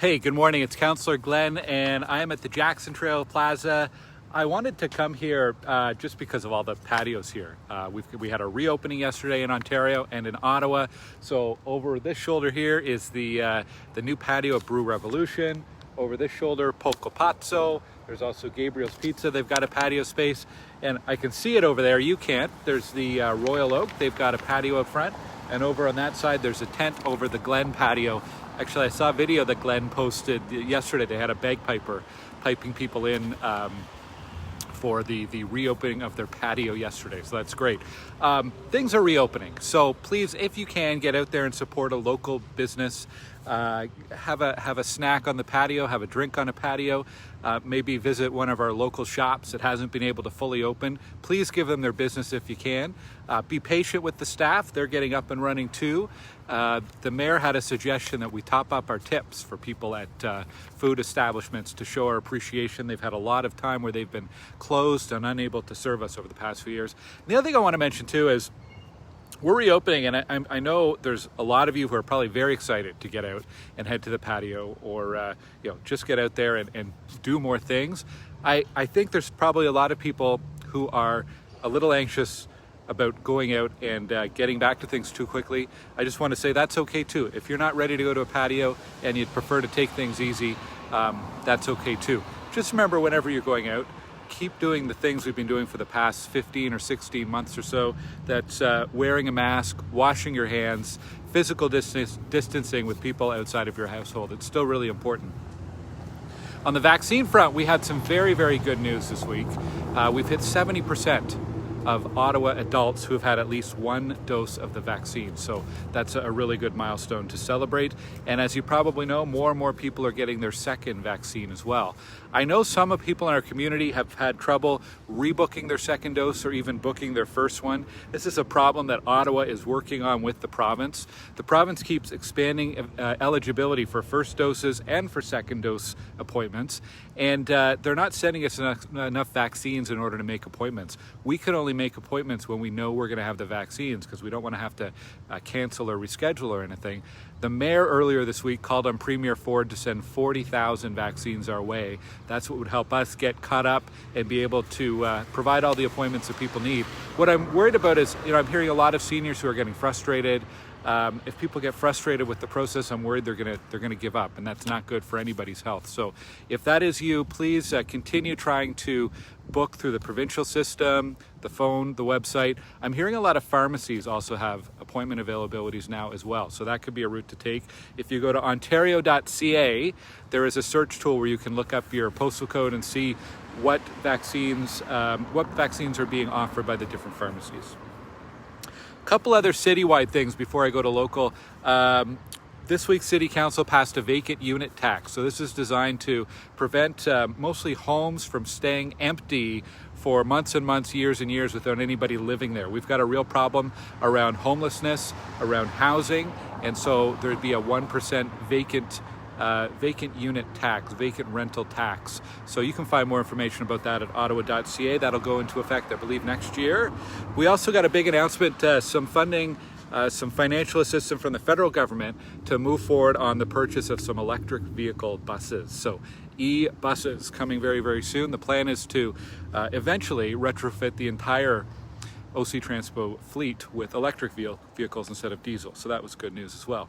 Hey, good morning. It's Councillor Glen, and I am at the Jackson Trails Plaza. I wanted to come here just because of all the patios here. We had a reopening yesterday in Ontario and in Ottawa. So over this shoulder here is the new patio at Brew Revolution. Over this shoulder, Oak Patio. There's also Gabriel's Pizza. They've got a patio space, and I can see it over there. You can't. There's the Royal Oak. They've got a patio up front, and over on that side, there's a tent over the Glen patio. Actually, I saw a video that Glen posted yesterday. They had a bagpiper piping people in for the reopening of their patio yesterday, so that's great. Things are reopening, so please, if you can, get out there and support a local business. Have a snack on the patio, have a drink on a patio, maybe visit one of our local shops that hasn't been able to fully open. Please give them their business if you can. Be patient with the staff, they're getting up and running too. The mayor had a suggestion that we top up our tips for people at food establishments to show our appreciation. They've had a lot of time where they've been closed and unable to serve us over the past few years. And the other thing I want to mention too is we're reopening, and I know there's a lot of you who are probably very excited to get out and head to the patio, or just get out there and do more things. I think there's probably a lot of people who are a little anxious about going out and getting back to things too quickly. I just want to say that's okay too. If you're not ready to go to a patio and you'd prefer to take things easy, that's okay too. Just remember, whenever you're going out, keep doing the things we've been doing for the past 15 or 16 months or so. That's wearing a mask, washing your hands, physical distancing with people outside of your household. It's still really important. On the vaccine front, we had some very, very good news this week. We've hit 70% of Ottawa adults who have had at least one dose of the vaccine. So that's a really good milestone to celebrate. And as you probably know, more and more people are getting their second vaccine as well. I know some of people in our community have had trouble rebooking their second dose or even booking their first one. This is a problem that Ottawa is working on with the province. The province keeps expanding eligibility for first doses and for second dose appointments. And they're not sending us enough vaccines in order to make appointments. We can only make appointments when we know we're going to have the vaccines, because we don't want to have to cancel or reschedule or anything. The mayor earlier this week called on Premier Ford to send 40,000 vaccines our way. That's what would help us get caught up and be able to provide all the appointments that people need. What I'm worried about is, I'm hearing a lot of seniors who are getting frustrated. If people get frustrated with the process, I'm worried they're gonna give up, and that's not good for anybody's health. So if that is you, please continue trying to book through the provincial system, the phone, the website. I'm hearing a lot of pharmacies also have appointment availabilities now as well, so that could be a route to take. If you go to ontario.ca, there is a search tool where you can look up your postal code and see what vaccines are being offered by the different pharmacies. Couple other citywide things before I go to local. This week, City Council passed a vacant unit tax. So this is designed to prevent mostly homes from staying empty for months and months, years and years without anybody living there. We've got a real problem around homelessness, around housing, and so there'd be a 1% vacant unit tax, vacant rental tax. So you can find more information about that at ottawa.ca. That'll go into effect, I believe, next year. We also got a big announcement, some funding, some financial assistance from the federal government to move forward on the purchase of some electric vehicle buses. So e-buses coming very, very soon. The plan is to eventually retrofit the entire OC Transpo fleet with electric vehicles instead of diesel. So that was good news as well.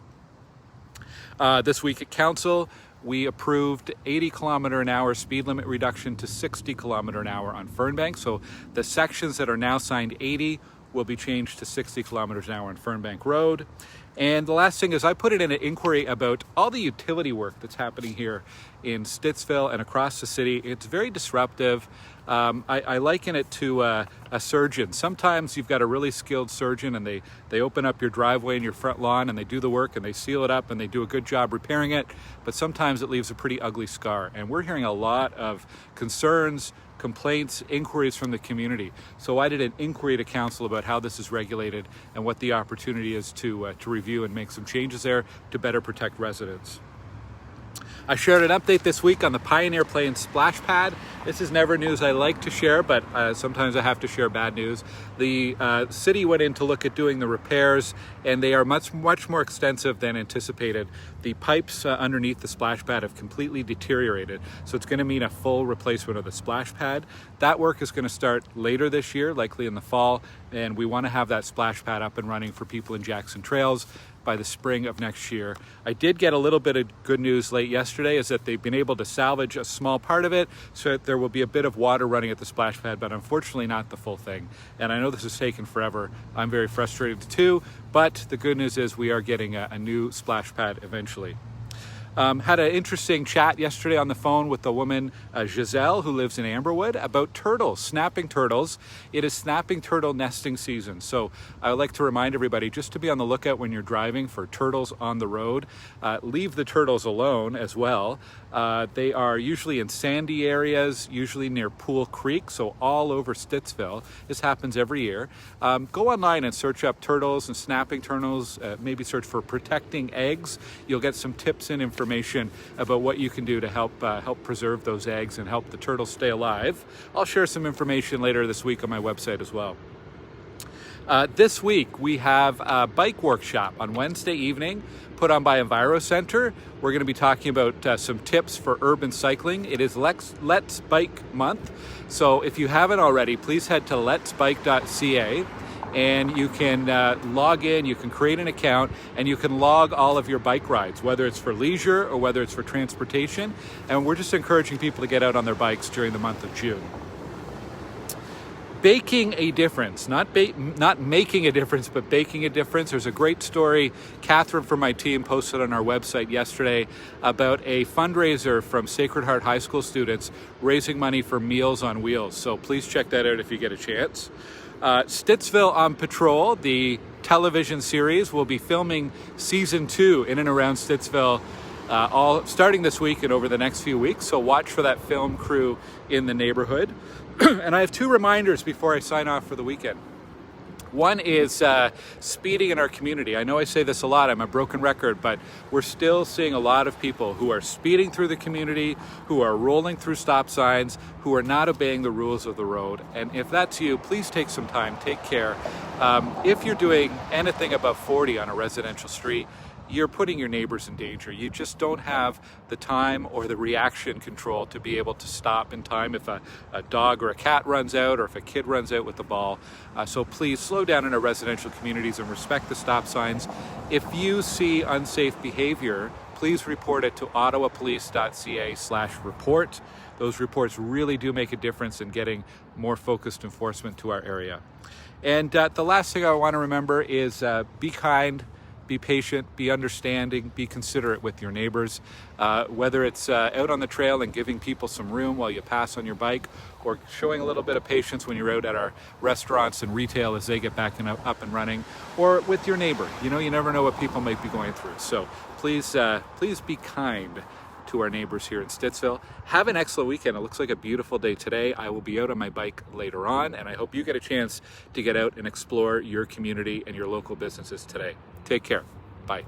This week at Council, we approved 80 kilometer an hour speed limit reduction to 60 kilometer an hour on Fernbank. So the sections that are now signed 80 will be changed to 60 kilometers an hour on Fernbank Road. And the last thing is, I put in an inquiry about all the utility work that's happening here in Stittsville and across the city. It's very disruptive. I liken it to a surgeon. Sometimes you've got a really skilled surgeon and they open up your driveway and your front lawn and they do the work and they seal it up and they do a good job repairing it, but sometimes it leaves a pretty ugly scar. And we're hearing a lot of concerns, complaints, inquiries from the community. So I did an inquiry to Council about how this is regulated and what the opportunity is to review and make some changes there to better protect residents. I shared an update this week on the Pioneer Plains splash pad. This is never news I like to share, but sometimes I have to share bad news. The city went in to look at doing the repairs, and they are much more extensive than anticipated. The pipes underneath the splash pad have completely deteriorated, so it's going to mean a full replacement of the splash pad. That work is going to start later this year, likely in the fall, and we want to have that splash pad up and running for people in Jackson Trails by the spring of next year. I did get a little bit of good news late yesterday, is that they've been able to salvage a small part of it, so that there will be a bit of water running at the splash pad, but unfortunately not the full thing. And I know this has taken forever. I'm very frustrated too, but the good news is we are getting a new splash pad eventually. Had an interesting chat yesterday on the phone with the woman, Giselle, who lives in Amberwood, about turtles, snapping turtles. It is snapping turtle nesting season. So I would like to remind everybody just to be on the lookout when you're driving for turtles on the road. Leave the turtles alone as well. They are usually in sandy areas, usually near Pool Creek, so all over Stittsville. This happens every year. Go online and search up turtles and snapping turtles. Maybe search for protecting eggs. You'll get some tips and information about what you can do to help preserve those eggs and help the turtles stay alive. I'll share some information later this week on my website as well. This week we have a bike workshop on Wednesday evening put on by Enviro Center. We're going to be talking about some tips for urban cycling. It is Let's Bike Month, so if you haven't already, please head to letsbike.ca. and you can log in, you can create an account, and you can log all of your bike rides, whether it's for leisure or whether it's for transportation. And we're just encouraging people to get out on their bikes during the month of June. Baking a difference, not making a difference, but baking a difference. There's a great story Catherine from my team posted on our website yesterday about a fundraiser from Sacred Heart High School students raising money for Meals on Wheels. So please check that out if you get a chance. Stittsville on Patrol, the television series, will be filming season 2 in and around Stittsville, all starting this week and over the next few weeks. So watch for that film crew in the neighborhood. And I have 2 reminders before I sign off for the weekend. One is speeding in our community. I know I say this a lot, I'm a broken record, but we're still seeing a lot of people who are speeding through the community, who are rolling through stop signs, who are not obeying the rules of the road. And if that's you, please take some time, take care. If you're doing anything above 40 on a residential street, you're putting your neighbors in danger. You just don't have the time or the reaction control to be able to stop in time if a dog or a cat runs out, or if a kid runs out with the ball. So please slow down in our residential communities and respect the stop signs. If you see unsafe behavior, please report it to ottawapolice.ca/report. Those reports really do make a difference in getting more focused enforcement to our area. And the last thing I want to remember is be kind, be patient, be understanding, be considerate with your neighbors. Whether it's out on the trail and giving people some room while you pass on your bike, or showing a little bit of patience when you're out at our restaurants and retail as they get back up and running, or with your neighbor. You know, you never know what people might be going through. So please be kind to our neighbors here in Stittsville. Have an excellent weekend. It looks like a beautiful day today. I will be out on my bike later on, and I hope you get a chance to get out and explore your community and your local businesses today. Take care. Bye.